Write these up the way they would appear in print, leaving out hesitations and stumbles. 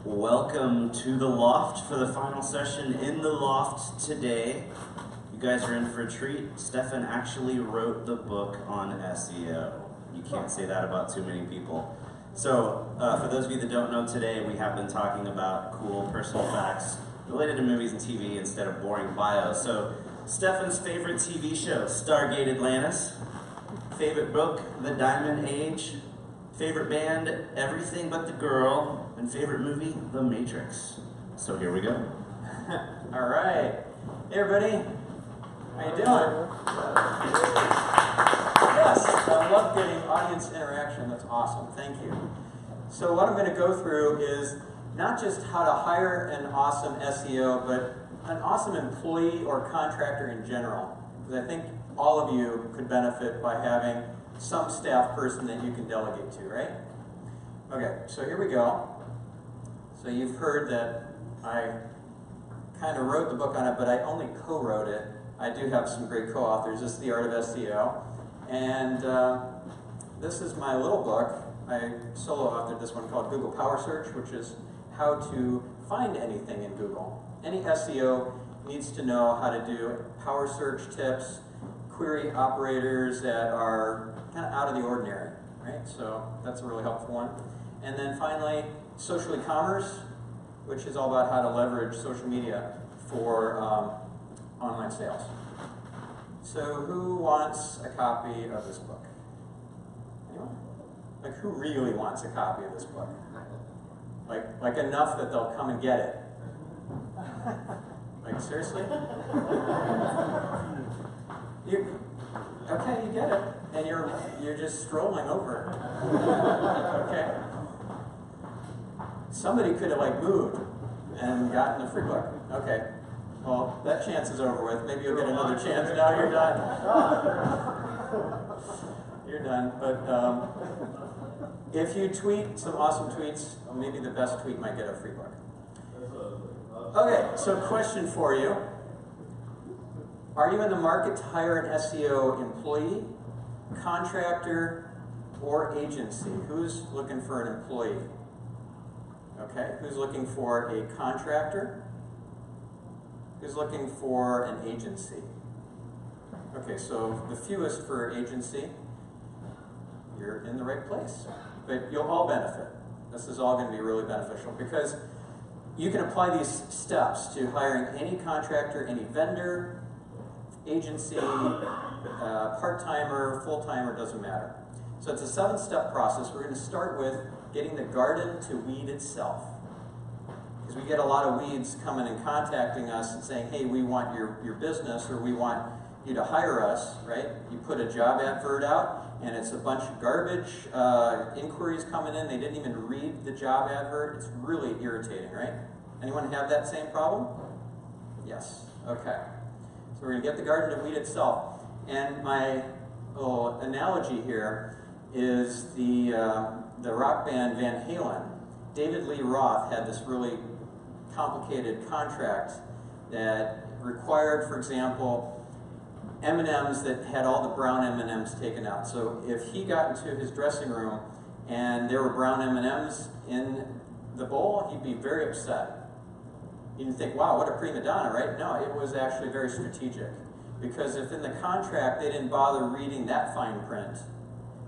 Welcome to the Loft for the final session in the Loft today. You guys are in for a treat. Stephan actually wrote the book on SEO. You can't say that about too many people. So, for those of you that don't know, today we have been talking about cool personal facts related to movies and TV instead of boring bios. So, Stephan's favorite TV show, Stargate Atlantis. Favorite book, The Diamond Age. Favorite band, Everything But the Girl. And favorite movie, The Matrix. So here we go. All right. Hey everybody. How you doing? Yes, I love getting audience interaction. That's awesome. Thank you. So what I'm going to go through is not just how to hire an awesome SEO, but an awesome employee or contractor in general. Because I think all of you could benefit by having some staff person that you can delegate to, right? Okay, so here we go. So you've heard that I kind of wrote the book on it, but I only co-wrote it. I do have some great co-authors. This is the Art of SEO. And this is my little book. I solo authored this one called Google Power Search, which is how to find anything in Google. Any SEO needs to know how to do power search tips, query operators that are kind of out of the ordinary, right? So that's a really helpful one. And then finally, social e-commerce, which is all about how to leverage social media for online sales. So who wants a copy of this book? Anyone? Like, who really wants a copy of this book? Like enough that they'll come and get it. Like, seriously? Okay, you get it, and you're just strolling over it. Okay. Somebody could have moved and gotten a free book. Okay. Well, that chance is over with. Maybe you'll get another chance. Now you're done. You're done. But if you tweet some awesome tweets, maybe the best tweet might get a free book. Okay, so question for you. Are you in the market to hire an SEO employee, contractor, or agency? Who's looking for an employee? Okay, who's looking for a contractor? Who's looking for an agency? Okay, so the fewest for agency. You're in the right place. But you'll all benefit. This is all going to be really beneficial because you can apply these steps to hiring any contractor, any vendor, agency, part-timer, full-timer, doesn't matter. So it's a 7-step process. We're going to start with getting the garden to weed itself. Because we get a lot of weeds coming and contacting us and saying, hey, we want your business, or we want you to hire us, right? You put a job advert out, and it's a bunch of garbage inquiries coming in. They didn't even read the job advert. It's really irritating, right? Anyone have that same problem? Yes. Okay. So we're going to get the garden to weed itself. And my little analogy here is the rock band Van Halen. David Lee Roth had this really complicated contract that required, for example, M&Ms that had all the brown M&Ms taken out. So if he got into his dressing room and there were brown M&Ms in the bowl, he'd be very upset. You'd think, wow, what a prima donna, right? No, it was actually very strategic. Because if in the contract they didn't bother reading that fine print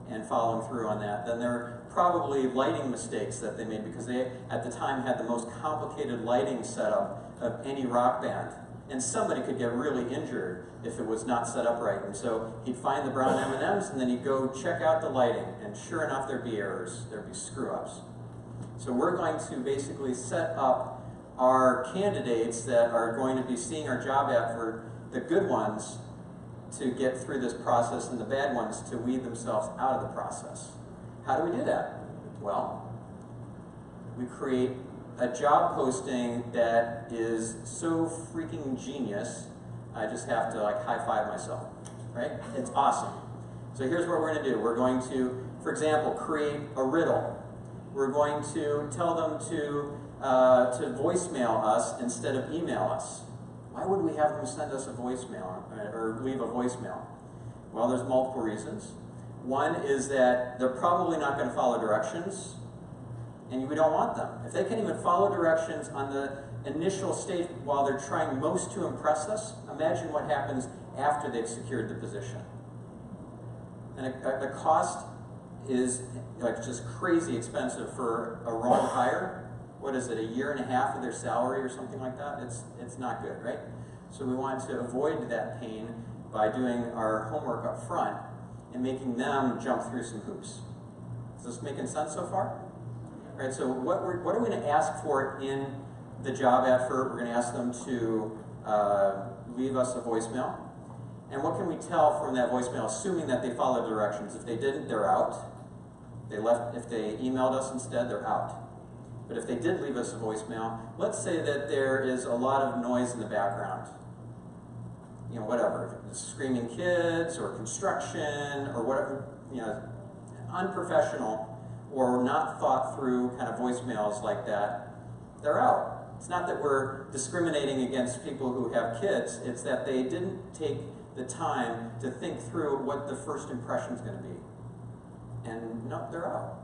and following through on that, then there were probably lighting mistakes that they made because they, at the time, had the most complicated lighting setup of any rock band. And somebody could get really injured if it was not set up right. And so he'd find the brown M&Ms and then he'd go check out the lighting. And sure enough, there'd be errors. There'd be screw-ups. So we're going to basically set up our candidates that are going to be seeing our job advert, the good ones, to get through this process, and the bad ones to weed themselves out of the process. How do we do that? Well, we create a job posting that is so freaking genius, I just have to high-five myself, right? It's awesome. So here's what we're going to do. We're going to, for example, create a riddle. We're going to tell them to voicemail us instead of email us. Why would we have them send us a voicemail or leave a voicemail? Well, there's multiple reasons. One is that they're probably not going to follow directions. And we don't want them. If they can even follow directions on the initial stage while they're trying most to impress us, imagine what happens after they've secured the position. And the cost is like just crazy expensive for a wrong hire. What is it, 1.5 years of their salary or something like that? It's not good, right? So we want to avoid that pain by doing our homework up front and making them jump through some hoops. Is this making sense so far? Right, so what are we going to ask for in the job advert? We're going to ask them to leave us a voicemail. And what can we tell from that voicemail, assuming that they followed directions? If they didn't, they're out. If they emailed us instead, they're out. But if they did leave us a voicemail, let's say that there is a lot of noise in the background. You know, whatever, screaming kids or construction or whatever, you know, unprofessional or not thought through kind of voicemails like that, they're out. It's not that we're discriminating against people who have kids, it's that they didn't take the time to think through what the first impression is going to be. And no, they're out.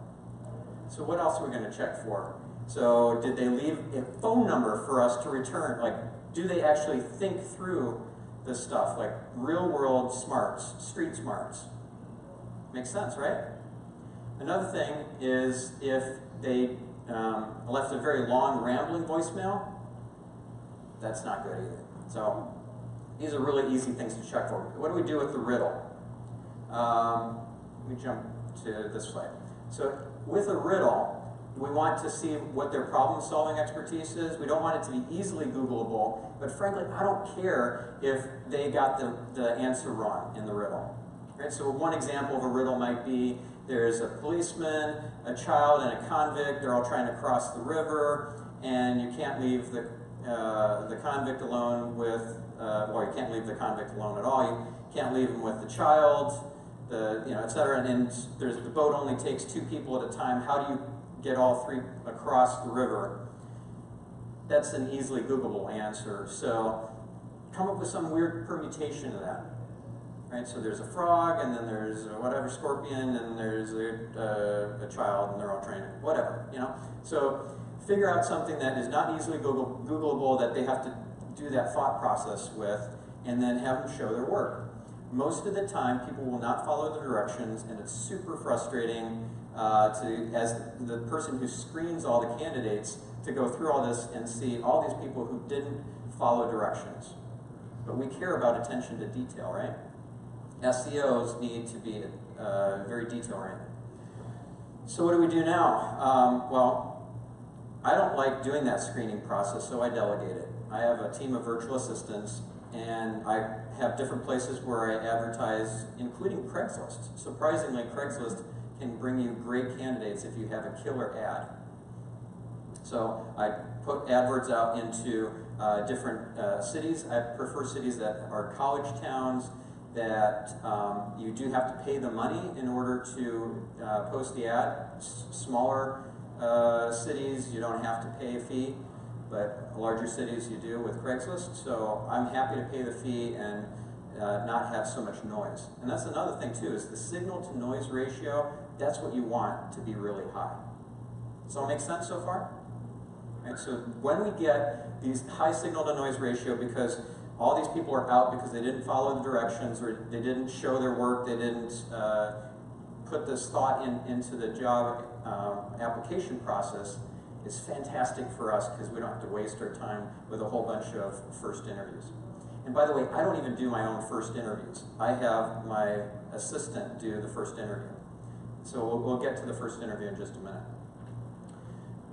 So what else are we going to check for? So did they leave a phone number for us to return? Like, do they actually think through this stuff? Like real world smarts, street smarts. Makes sense, right? Another thing is if they left a very long rambling voicemail, that's not good either. So these are really easy things to check for. What do we do with the riddle? Let me jump to this slide. So with a riddle, we want to see what their problem-solving expertise is. We don't want it to be easily Googleable, but frankly, I don't care if they got the answer wrong in the riddle. Right? So one example of a riddle might be there's a policeman, a child, and a convict. They're all trying to cross the river, and you can't leave the convict alone with, well, you can't leave the convict alone at all. You can't leave him with the child, et cetera. And the boat only takes 2 people at a time. How do you get all 3 across the river? That's an easily Googleable answer. So come up with some weird permutation of that. Right? So there's a frog, and then there's a whatever scorpion, and there's a child, and they're all trained, whatever, you know? So figure out something that is not easily Googleable that they have to do that thought process with, and then have them show their work. Most of the time, people will not follow the directions, and it's super frustrating as the person who screens all the candidates to go through all this and see all these people who didn't follow directions. But we care about attention to detail, right? SEOs need to be very detail-oriented. So what do we do now? Well, I don't like doing that screening process, so I delegate it. I have a team of virtual assistants, and I have different places where I advertise, including Craigslist. Surprisingly, Craigslist can bring you great candidates if you have a killer ad. So I put AdWords out into different cities. I prefer cities that are college towns, that you do have to pay the money in order to post the ad. Smaller cities, you don't have to pay a fee, but larger cities you do with Craigslist. So I'm happy to pay the fee and not have so much noise. And that's another thing too, is the signal to noise ratio, that's what you want to be really high. Does that make sense so far? Right, so when we get these high signal to noise ratio because all these people are out because they didn't follow the directions, or they didn't show their work, they didn't put this thought into the job application process, is fantastic for us because we don't have to waste our time with a whole bunch of first interviews. And by the way, I don't even do my own first interviews. I have my assistant do the first interview. So we'll get to the first interview in just a minute.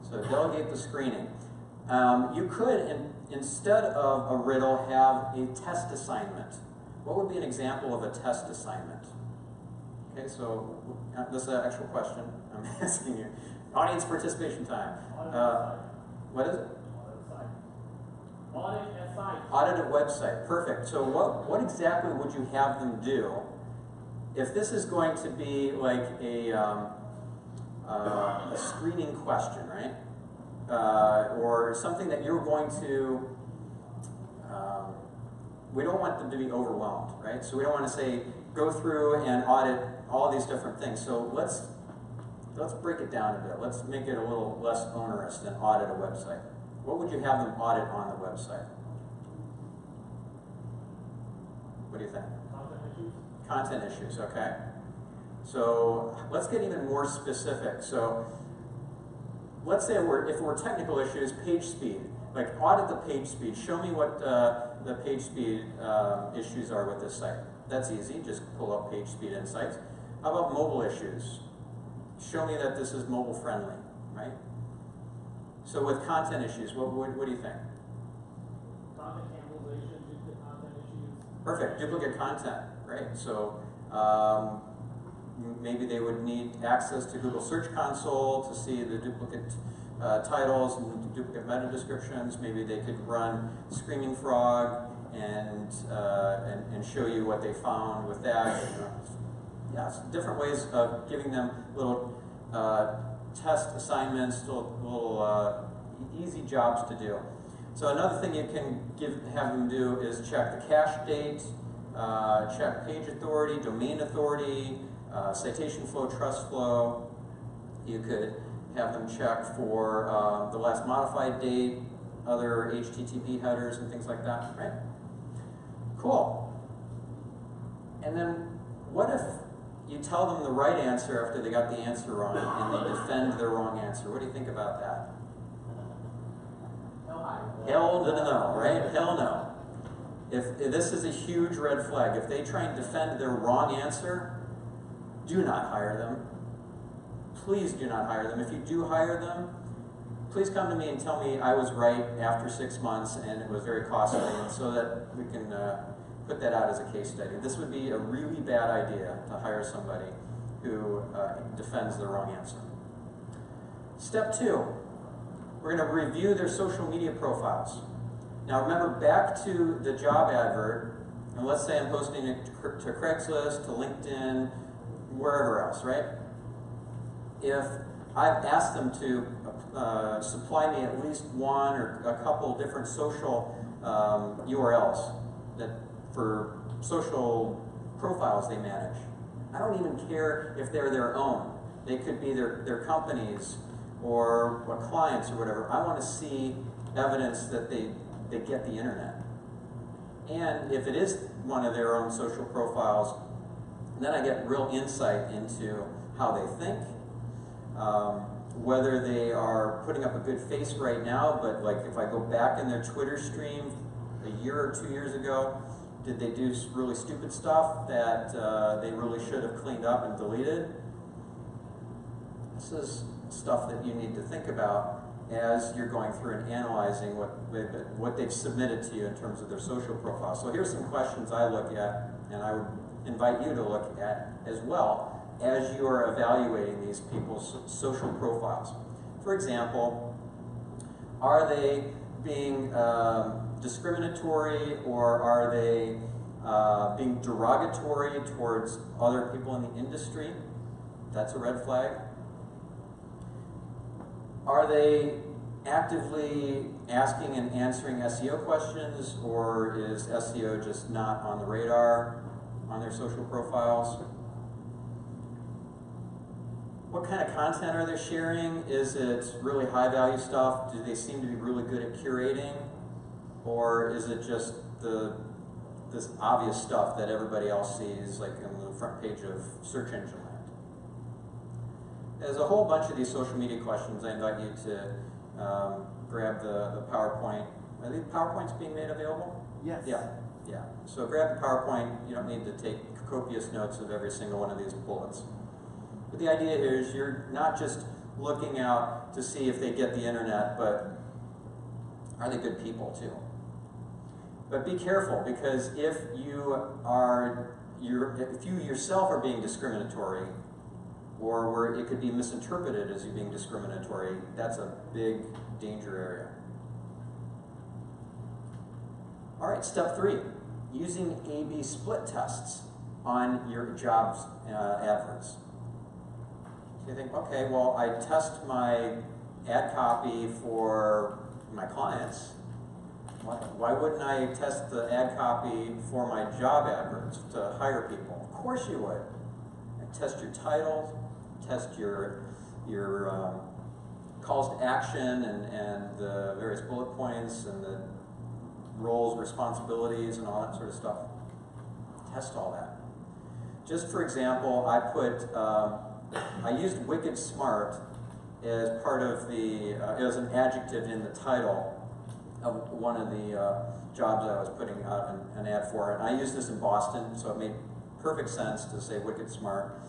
So delegate the screening. You could, instead of a riddle, have a test assignment. What would be an example of a test assignment? Okay, so this is an actual question I'm asking you. Audience participation time. What is it? Audit a site. Audit a website. Perfect. So what exactly would you have them do if this is going to be like a screening question, right? Or something that you're going to, we don't want them to be overwhelmed, right? So we don't want to say, go through and audit all these different things. So let's Let's break it down a bit. Let's make it a little less onerous than audit a website. What would you have them audit on the website? What do you think? Content issues. Content issues, okay. So let's get even more specific. So let's say if we're technical issues, page speed. Like audit the page speed. Show me what the page speed issues are with this site. That's easy. Just pull up page speed insights. How about mobile issues? Show me that this is mobile friendly, right? So with content issues, what do you think? Content cannibalization, duplicate content issues. Perfect. Duplicate content, right? So maybe they would need access to Google Search Console to see the duplicate titles and duplicate meta descriptions. Maybe they could run Screaming Frog and show you what they found with that. Yeah, different ways of giving them little test assignments, little easy jobs to do. So another thing you can have them do is check the cache date, check page authority, domain authority, citation flow, trust flow. You could have them check for the last modified date, other HTTP headers and things like that, right? Cool. And then what if you tell them the right answer after they got the answer wrong and they defend their wrong answer? What do you think about that? Hell no, right? Hell no. If this is a huge red flag. If they try and defend their wrong answer, do not hire them. Please do not hire them. If you do hire them, please come to me and tell me I was right after 6 months and it was very costly, and so that we can put that out as a case study. This would be a really bad idea to hire somebody who defends the wrong answer. Step 2, we're going to review their social media profiles. Now remember, back to the job advert, and let's say I'm posting it to Craigslist, to LinkedIn, wherever else, right? If I've asked them to supply me at least one or a couple different social URLs for social profiles they manage. I don't even care if they're their own. They could be their companies or clients or whatever. I want to see evidence that they get the internet. And if it is one of their own social profiles, then I get real insight into how they think, whether they are putting up a good face right now, but like if I go back in their Twitter stream a year or 2 years ago, did they do really stupid stuff that they really should have cleaned up and deleted? This is stuff that you need to think about as you're going through and analyzing what they've submitted to you in terms of their social profile. So here's some questions I look at, and I would invite you to look at as well as you are evaluating these people's social profiles. For example, are they being discriminatory, or are they being derogatory towards other people in the industry? That's a red flag. Are they actively asking and answering SEO questions, or is SEO just not on the radar on their social profiles? What kind of content are they sharing? Is it really high value stuff? Do they seem to be really good at curating? Or is it just this obvious stuff that everybody else sees, like on the front page of search engine land? There's a whole bunch of these social media questions. I invite you to grab the PowerPoint. Are these PowerPoints being made available? Yes. Yeah. So grab the PowerPoint. You don't need to take copious notes of every single one of these bullets. But the idea here is you're not just looking out to see if they get the internet, but are they good people too? But be careful, because if you yourself are being discriminatory, or where it could be misinterpreted as you being discriminatory, that's a big danger area. All right, step 3, using A/B split tests on your jobs adverts. So you think, okay, well, I test my ad copy for my clients. Why wouldn't I test the ad copy for my job adverts to hire people? Of course you would. Test your title, test your your calls to action and the various bullet points and the roles, responsibilities, and all that sort of stuff. Test all that. Just for example, I used wicked smart as part of the, as an adjective in the title of one of the jobs I was putting out an ad for. And I used this in Boston, so it made perfect sense to say wicked smart.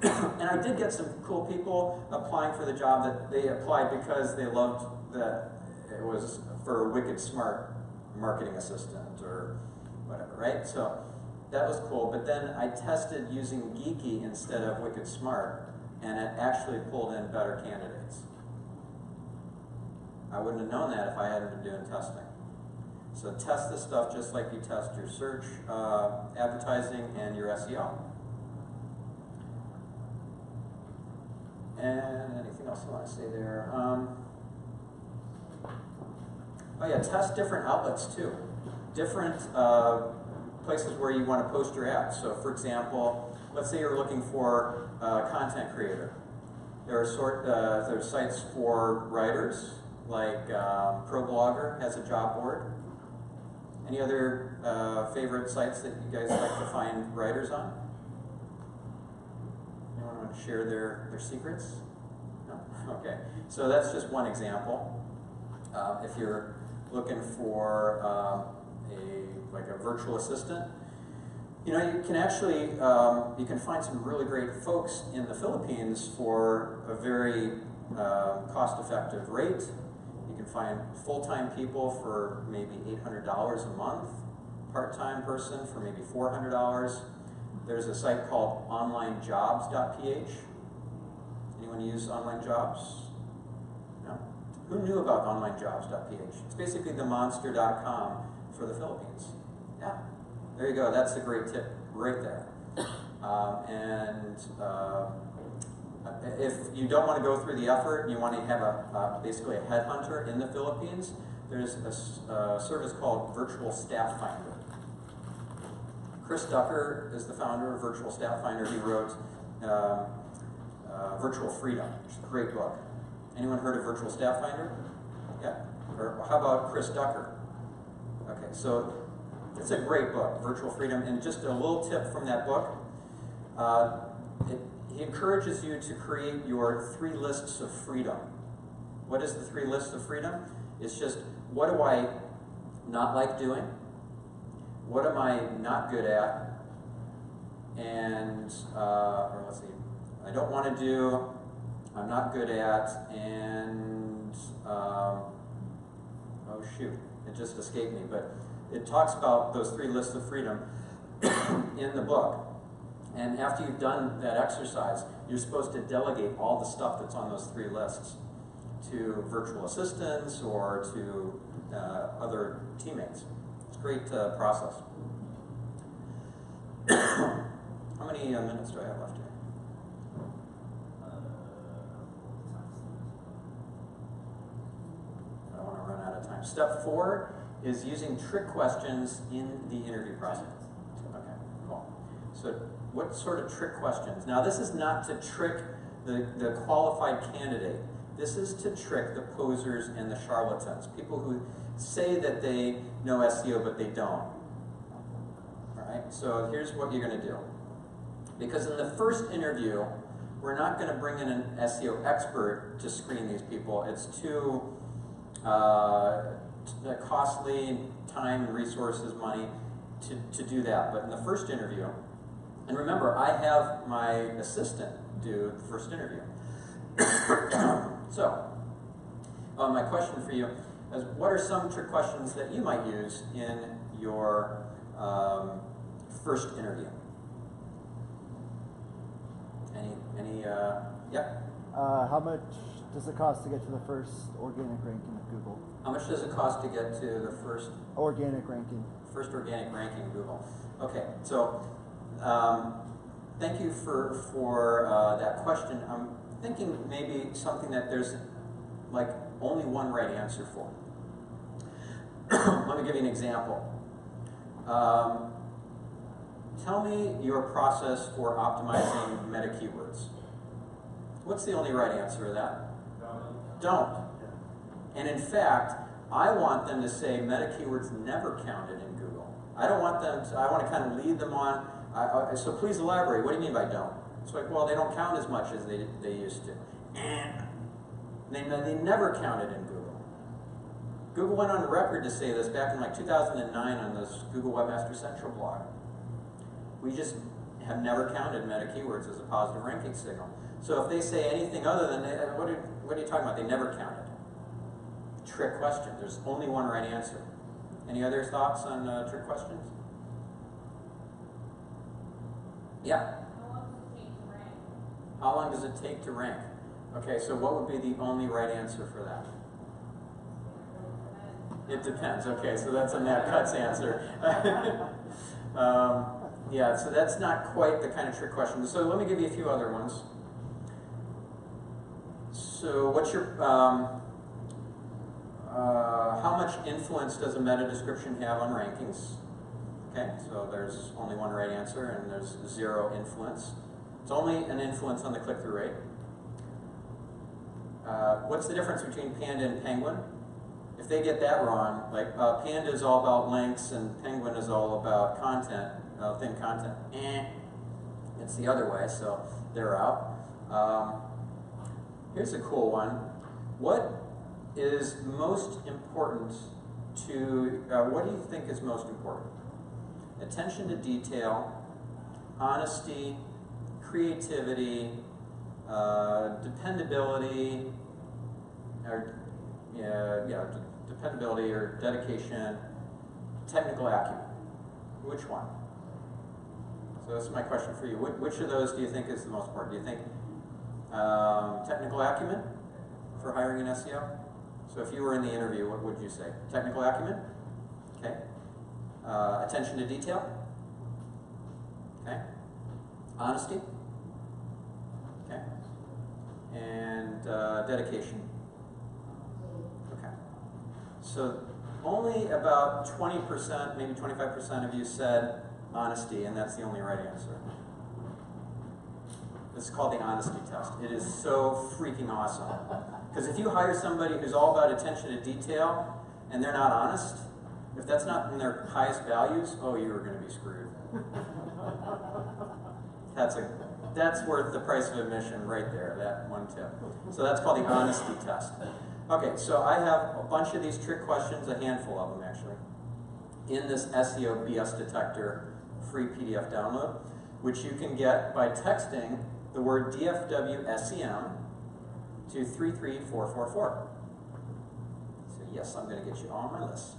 And I did get some cool people applying for the job that they applied because they loved that it was for a wicked smart marketing assistant or whatever, right? So that was cool, but then I tested using geeky instead of wicked smart, and it actually pulled in better candidates. I wouldn't have known that if I hadn't been doing testing. So test this stuff just like you test your search, advertising, and your SEO. And anything else I want to say there? Oh yeah, test different outlets too. Different places where you want to post your ads. So for example, let's say you're looking for a content creator. There are sites for writers, like ProBlogger has a job board. Any other favorite sites that you guys like to find writers on? Anyone want to share their secrets? No? Okay, so that's just one example. If you're looking for a virtual assistant, you know, you can actually, you can find some really great folks in the Philippines for a very cost-effective rate. You can find full-time people for maybe $800 a month, part-time person for maybe $400. There's a site called onlinejobs.ph. Anyone use online jobs? No? Who knew about onlinejobs.ph? It's basically the monster.com for the Philippines. Yeah. There you go. That's a great tip right there. If you don't want to go through the effort, you want to have basically a headhunter in the Philippines, there's a service called Virtual Staff Finder. Chris Ducker is the founder of Virtual Staff Finder. He wrote Virtual Freedom, which is a great book. Anyone heard of Virtual Staff Finder? Yeah. Or how about Chris Ducker? Okay, so it's a great book, Virtual Freedom. And just a little tip from that book. He encourages you to create your 3 lists of freedom. What is the 3 lists of freedom? It's just, what do I not like doing? What am I not good at? And, or let's see, I don't want to do, I'm not good at, and, oh shoot, it just escaped me, but it talks about those 3 lists of freedom in the book. And after you've done that exercise, you're supposed to delegate all the stuff that's on those 3 lists to virtual assistants or to other teammates. It's a great process. How many minutes do I have left here? I don't want to run out of time. Step 4 is using trick questions in the interview process. Okay, cool. So what sort of trick questions? Now this is not to trick the qualified candidate. This is to trick the posers and the charlatans, people who say that they know SEO but they don't. Alright, so here's what you're going to do. Because in the first interview, we're not going to bring in an SEO expert to screen these people. It's too costly, time, resources, money to do that. But in the first interview, and remember, I have my assistant do the first interview. So, my question for you is, what are some trick questions that you might use in your first interview? Yeah? How much does it cost to get to the first organic ranking of Google? How much does it cost to get to the first organic ranking? First organic ranking in Google. Okay, so thank you for that question. I'm thinking maybe something that there's like only one right answer for. Let me give you an example. Tell me your process for optimizing meta keywords. What's the only right answer to that? Don't. And in fact, I want them to say meta keywords never counted in Google. I don't want them to, I want to kind of lead them on, so please elaborate, what do you mean by don't? It's like, well, they don't count as much as they used to. And they never counted in Google. Google went on record to say this back in like 2009 on this Google Webmaster Central blog. We just have never counted meta keywords as a positive ranking signal. So if they say anything other than, what are you talking about? They never counted. Trick question. There's only one right answer. Any other thoughts on trick questions? Yeah? How long does it take to rank? Okay, so what would be the only right answer for that? It depends. Okay, so that's a Matt Cutts answer. Yeah, so that's not quite the kind of trick question. So let me give you a few other ones. So what's your, how much influence does a meta description have on rankings? Okay, so there's only one right answer and there's 0 influence. It's only an influence on the click-through rate. What's the difference between panda and penguin? If they get that wrong, like panda is all about links and penguin is all about content, thin content, it's the other way, so they're out. Here's a cool one. What is most important to, what do you think is most important? Attention to detail, honesty, creativity, dependability, or dependability or dedication, technical acumen. Which one? So that's my question for you. Which of those do you think is the most important? Do you think technical acumen for hiring an SEO? So if you were in the interview, what would you say? Technical acumen? Okay. Attention to detail? Okay. Honesty? Okay. And dedication? Okay. So only about 20%, maybe 25% of you said honesty, and that's the only right answer. This is called the honesty test. It is so freaking awesome. Because if you hire somebody who's all about attention to detail, and they're not honest, if that's not in their highest values, oh, you're going to be screwed. That's worth the price of admission right there, that one tip. So that's called the honesty test. Okay, so I have a bunch of these trick questions, a handful of them actually, in this SEO BS Detector free PDF download, which you can get by texting the word DFW SEM to 33444. So yes, I'm going to get you on my list.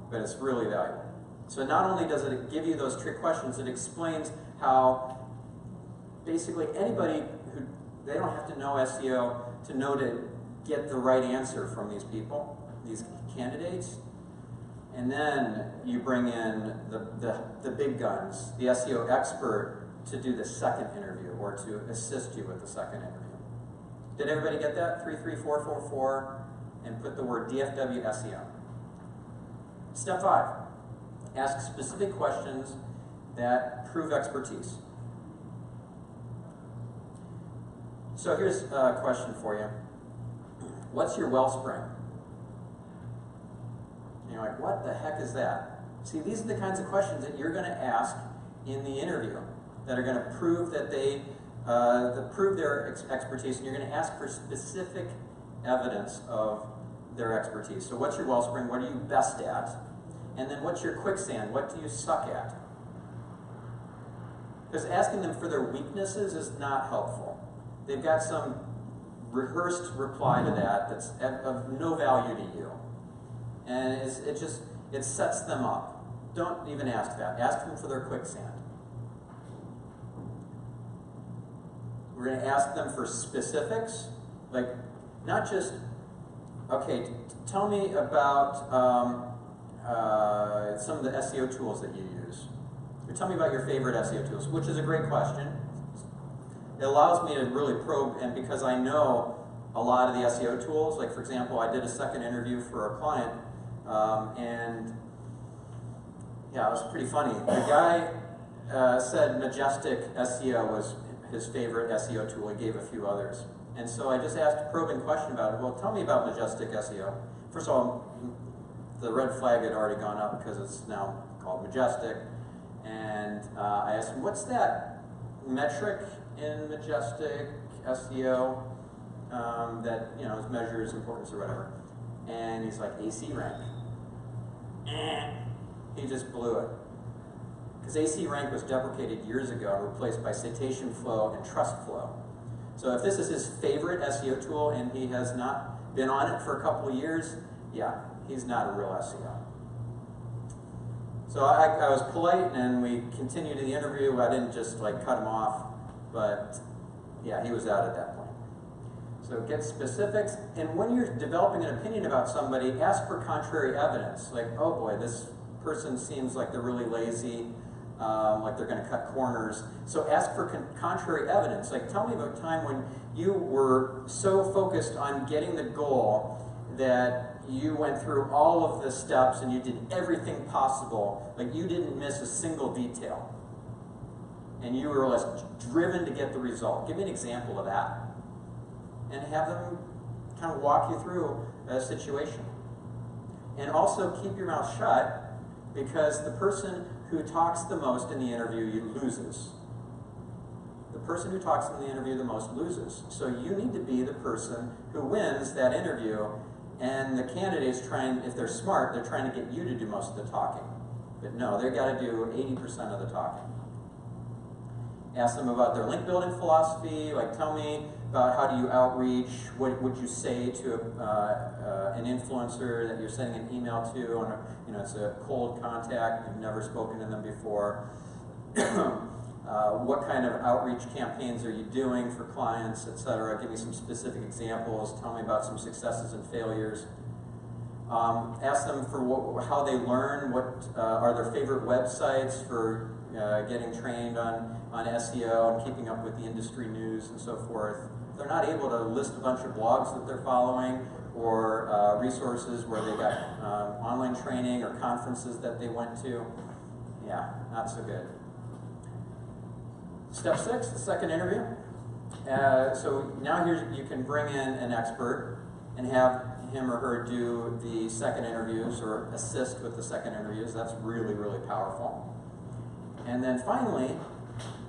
But it's really valuable. So not only does it give you those trick questions, it explains how basically anybody who, they don't have to know SEO to know to get the right answer from these people, these candidates. And then you bring in the big guns, the SEO expert, to do the second interview or to assist you with the second interview. Did everybody get that? 33444 and put the word DFW SEO. Step 5, ask specific questions that prove expertise. So here's a question for you. What's your wellspring? And you're like, what the heck is that? See, these are the kinds of questions that you're going to ask in the interview that are going to prove that they prove their expertise, and you're going to ask for specific evidence of their expertise. So what's your wellspring? What are you best at? And then what's your quicksand? What do you suck at? Because asking them for their weaknesses is not helpful. They've got some rehearsed reply to that that's of no value to you. And it sets them up. Don't even ask that. Ask them for their quicksand. We're going to ask them for specifics, like not just, okay, tell me about some of the SEO tools that you use. Or tell me about your favorite SEO tools, which is a great question. It allows me to really probe, and because I know a lot of the SEO tools, like for example, I did a second interview for a client, and yeah, it was pretty funny. The guy said Majestic SEO was his favorite SEO tool. He gave a few others. And so I just asked a probing question about it. Well, tell me about Majestic SEO. First of all, the red flag had already gone up because it's now called Majestic. And I asked him, what's that metric in Majestic SEO that measures importance or whatever? And he's like, AC rank. He just blew it. Because AC rank was deprecated years ago and replaced by citation flow and trust flow. So if this is his favorite SEO tool and he has not been on it for a couple of years, yeah, he's not a real SEO. So I was polite and we continued the interview. I didn't just like cut him off, but yeah, he was out at that point. So get specifics, and when you're developing an opinion about somebody, ask for contrary evidence. Like, oh boy, this person seems like they're really lazy, like they're going to cut corners. So ask for contrary evidence. Like, tell me about a time when you were so focused on getting the goal that you went through all of the steps and you did everything possible. Like, you didn't miss a single detail. And you were less driven to get the result. Give me an example of that. And have them kind of walk you through a situation. And also keep your mouth shut, because the person who talks the most in the interview loses. The person who talks in the interview the most loses. So you need to be the person who wins that interview, and the candidate's trying, if they're smart, they're trying to get you to do most of the talking. But no, they've got to do 80% of the talking. Ask them about their link building philosophy, like tell me about how do you outreach, what would you say to an influencer that you're sending an email to, on it's a cold contact, you've never spoken to them before. What kind of outreach campaigns are you doing for clients, etc. Give me some specific examples, tell me about some successes and failures. Ask them for how they learn, what are their favorite websites for getting trained on SEO and keeping up with the industry news and so forth. If they're not able to list a bunch of blogs that they're following or resources where they got online training or conferences that they went to, yeah, not so good. Step 6, the second interview. So now you can bring in an expert and have him or her do the second interviews or assist with the second interviews. That's really, really powerful. And then finally,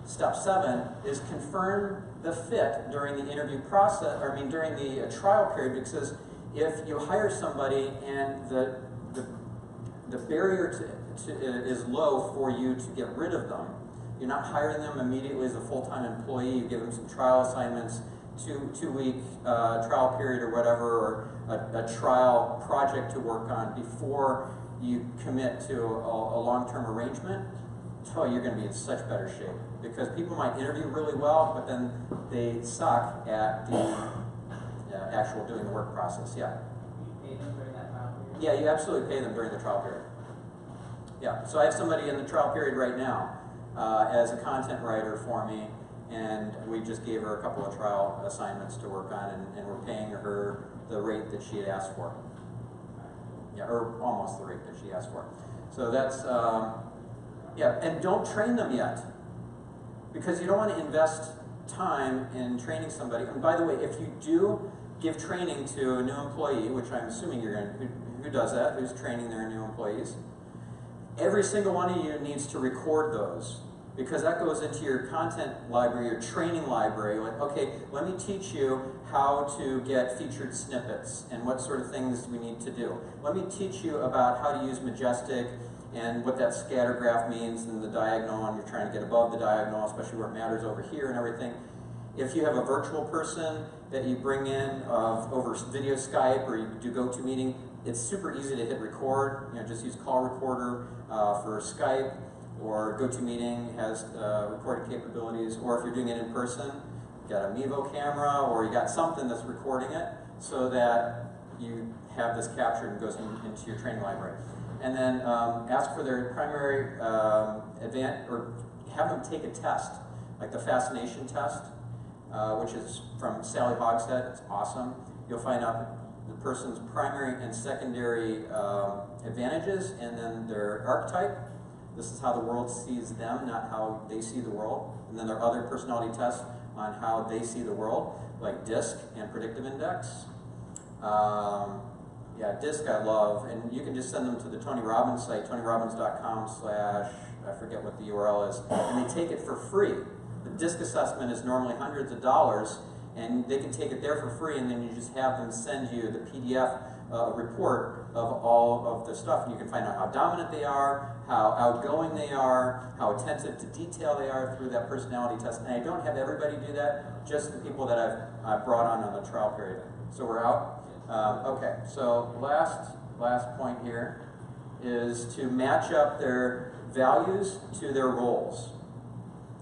step 7 is confirm the fit during the interview process, during the trial period, because if you hire somebody and the barrier is low for you to get rid of them, you're not hiring them immediately as a full-time employee, you give them some trial assignments, two-week trial period or whatever, or a trial project to work on before you commit to a long-term arrangement. Oh, you're going to be in such better shape, because people might interview really well, but then they suck at the actual doing the work process. Yeah. You pay them during that trial period? Yeah, you absolutely pay them during the trial period. Yeah. So I have somebody in the trial period right now as a content writer for me, and we just gave her a couple of trial assignments to work on, and we're paying her the rate that she had asked for. Yeah, or almost the rate that she asked for. So that's. Yeah, and don't train them yet, because you don't want to invest time in training somebody. And by the way, if you do give training to a new employee, which I'm assuming you're going to, who does that, who's training their new employees, every single one of you needs to record those, because that goes into your content library, your training library. Like, okay, let me teach you how to get featured snippets and what sort of things we need to do. Let me teach you about how to use Majestic and what that scatter graph means, and the diagonal, and you're trying to get above the diagonal, especially where it matters over here and everything. If you have a virtual person that you bring in over video Skype, or you do GoToMeeting, it's super easy to hit record. Just use call recorder for Skype, or GoToMeeting has recording capabilities. Or if you're doing it in person, you got a Mevo camera, or you got something that's recording it, so that you have this captured and goes into your training library. And then ask for their primary or have them take a test, like the fascination test, which is from Sally Hogshead. It's awesome. You'll find out the person's primary and secondary advantages, and then their archetype, This is how the world sees them, not how they see the world. And then there are other personality tests on how they see the world, like DISC and predictive index. Yeah, DISC I love, and you can just send them to the Tony Robbins site, tonyrobbins.com/ I forget what the URL is, and they take it for free. The DISC assessment is normally hundreds of dollars, and they can take it there for free, and then you just have them send you the PDF report of all of the stuff, and you can find out how dominant they are, how outgoing they are, how attentive to detail they are through that personality test. And I don't have everybody do that, just the people that I've brought on the trial period. So we're out. Okay, so last point here is to match up their values to their roles.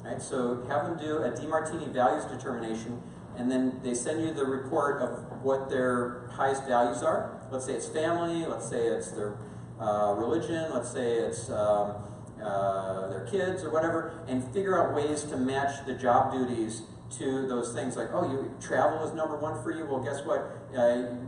Right, so have them do a DeMartini values determination, and then they send you the report of what their highest values are. Let's say it's family, let's say it's their religion, let's say it's their kids or whatever, and figure out ways to match the job duties to those things. Like, oh, travel is number one for you. Well, guess what?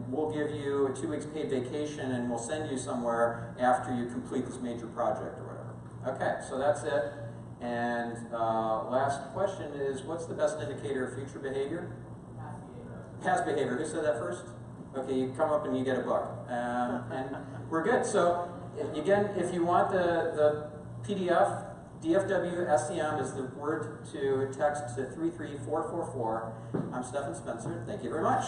We'll give you a 2 weeks paid vacation, and we'll send you somewhere after you complete this major project or whatever. Okay, so that's it. And last question is, what's the best indicator of future behavior? Past behavior. Who said that first? Okay, you come up and you get a book. And we're good. So, again, if you want the PDF, DFW SEM is the word to text to 33444. I'm Stephan Spencer. Thank you very much.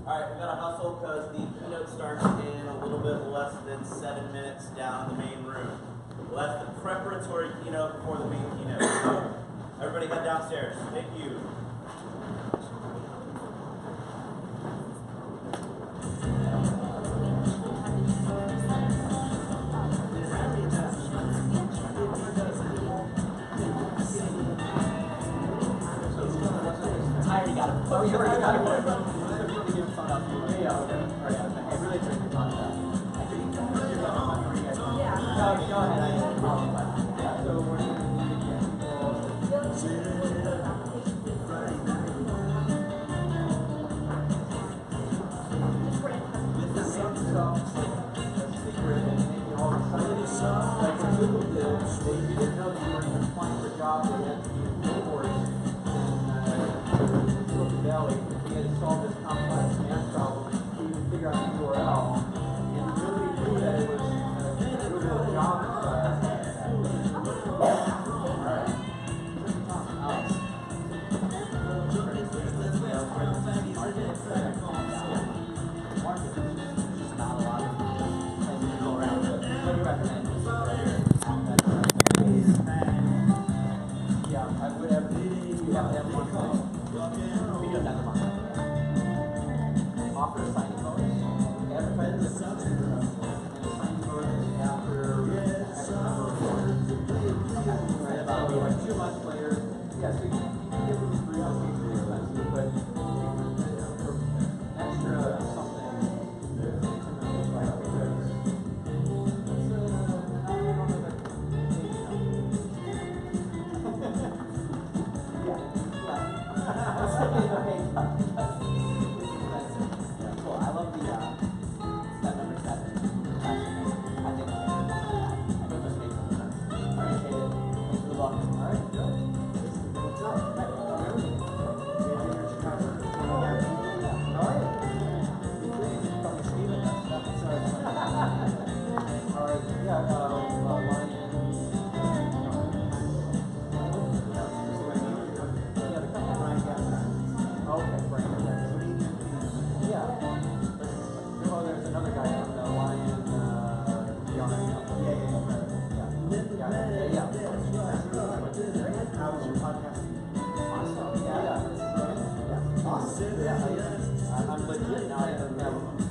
Alright, we gotta hustle because the keynote starts in a little bit less than 7 minutes down in the main room. Well, that's the preparatory keynote before the main keynote. So, everybody head downstairs. Thank you. Oh, you already got it.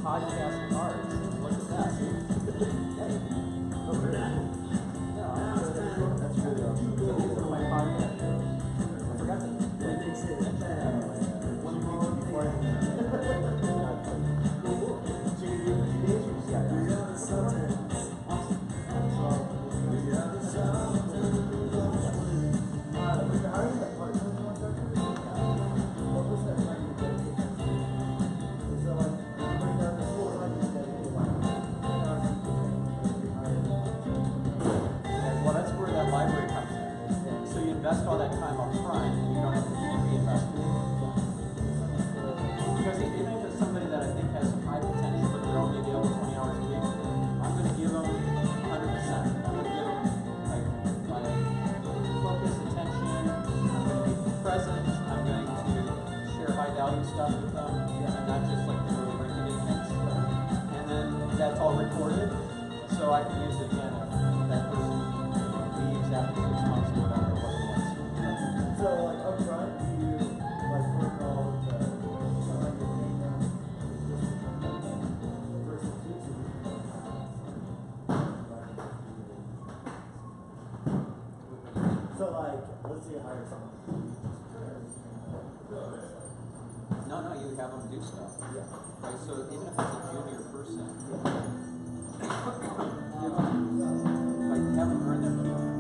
How of that time up front, and you don't have to reinvest it. Because even if it's somebody that I think has high potential, but they're only available 20 hours a week, I'm going to give them 100%. I'm going to give them like my focused attention. I'm going to be present. I'm going to share high value stuff with them, and not just like the really rinky-dink things. And then that's all recorded, so I can use it again if that person leaves after 6 months or whatever it was once. So like up front, do you like work all the like your main person teacher? So like, let's say you hire someone. No, you have them do stuff. Yeah. Right, so even if it's a junior person, give them, like, have them earn their keep.